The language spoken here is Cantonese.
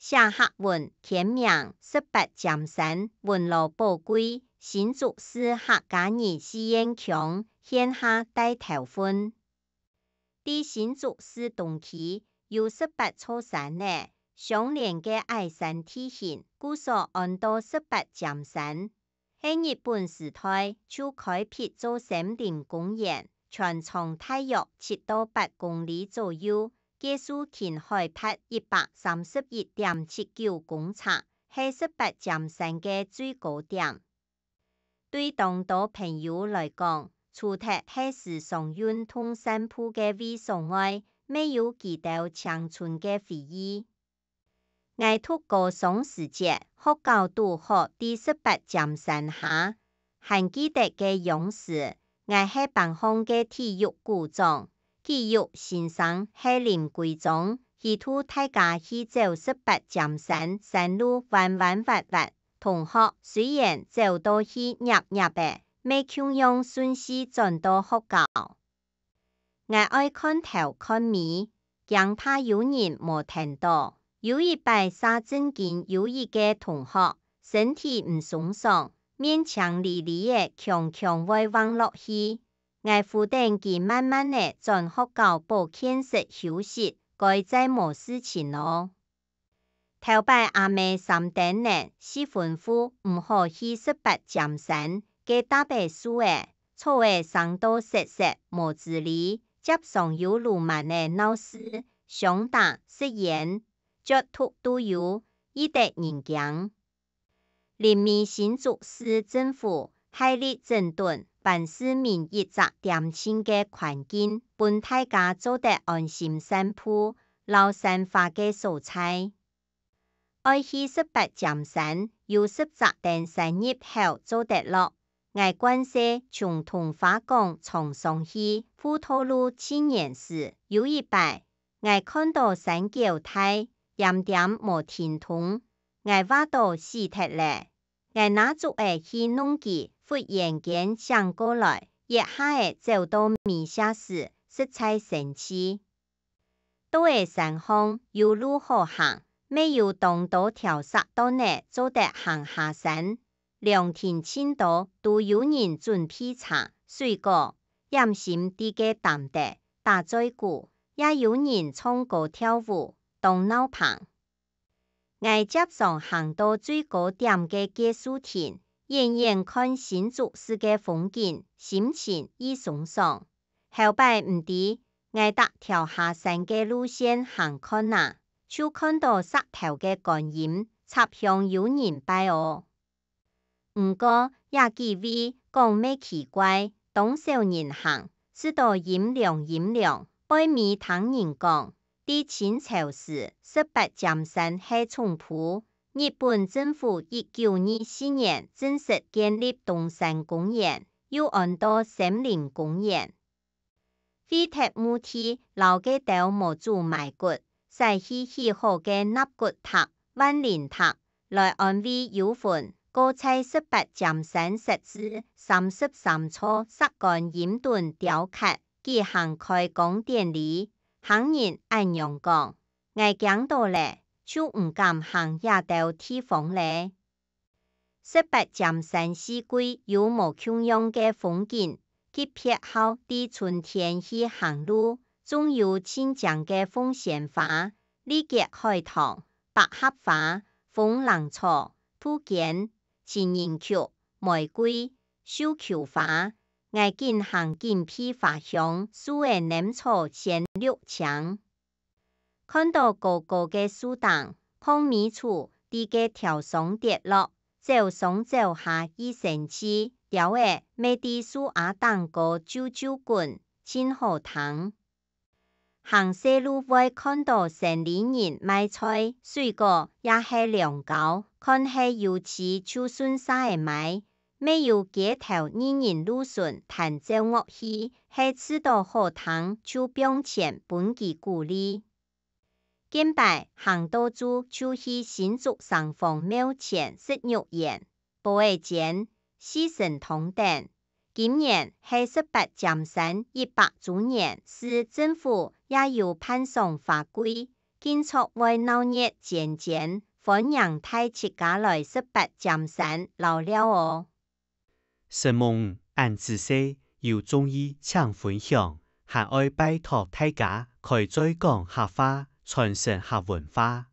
下客運填名18占山文路寶貴，新竹市客家人試驗強獻下大頭份。在新竹市東區有18座山呢，相連嘅矮山地形，故所按到18占山。喺日本時代就開闢做森林公園，全長大約7到8公里左右，結束近海拔131.79公尺，係18占山嘅最高點。對當地朋友來講，除咗係時常運動散步嘅位所外，沒有幾多青春嘅回憶。我讀高中時節，學校拄好第18占山下，還記得嘅樣時，我係班上嘅體育股長，體育先生係林貴忠，佢帶大家去走18占山山路彎彎滑滑，同學雖然走到去入嘅，未強樣順勢轉到學校。我愛看頭看尾，驚怕有人無聽到。有一擺沙正經有一個同學，身體唔爽爽，勉強離嘅強強會往落去。我扶定佢慢慢地轉學校保健室休息，該再冇事情咯。頭擺阿妹3點呢，是吩咐唔好去18占山嘅大白樹誒，錯誒上到實實冇自理，接上有魯莽嘅鬧事，想打食煙。腳吐都有，一得人驚。臨面新竹市政府大力整頓辦市民一則恬靜嘅環境，本大家做得安心散步，留山花嘅素材。愛去18占山，有10則登山入口做得落。我關係從通化港從上去富土路青年時，有一擺，我看到山腳台。點點無天通，我話到死鐵咧，我拿住去弄佢，忽然間想過來，一下走到米下時，實在生氣。到山上有路好行，沒有當到條石道呢，做得行下山。兩天前度都有人準備茶、水果，飲心啲嘅淡地打嘴鼓，也有人唱歌跳舞。當鬧棚，我接上行到最高點嘅結束點，遠遠看新竹市嘅風景，心情已爽爽。後擺唔知，我搭條下山嘅路線行看哪，就看到石頭嘅觀音插向有人拜哦。唔過也幾位講咩奇怪，當少年行，直到陰涼，背面聽人講。在清朝時，18占山係重鋪，日本政府1924年正式建立東山公園，又按到森林公園。飛鐵木梯留嘅到無主埋骨，使去起好嘅納骨塔、萬靈塔，來安慰幽魂。高在18占山設置33座石棺陰墩雕刻，舉行開光典禮。行人按樣講，我驚到咧，就唔敢行也到地方咧。18占山四季有無窮樣嘅風景，結撇後喺春天去行路，仲有清江嘅鳳仙花、李結海棠、百合花、風鈴草、杜鵑、情人菊、玫瑰、繡球花。我見行見披花香，樹嘅嫩草鮮綠青。看到高高嘅樹墩，碰米處啲嘅條上跌落，走上走下一生氣，有嘅未啲樹阿當個啾滾，真好聽。行西路會看到城裡人賣菜，水果也係兩高，看係有次就順勢買。沒有街頭人路順彈奏樂器，係吃到好聽就表現本地鼓勵。近排行到處就去新竹上峰廟前食肉圓、保衛間、四神通等。今年係18占山100周年，市政府也有頒送法規，建築為鬧熱漸漸，歡迎大家來18尖山聊聊哦。承蒙俺自細有中意請分享，還愛拜託大家開再講客話，傳承客文化。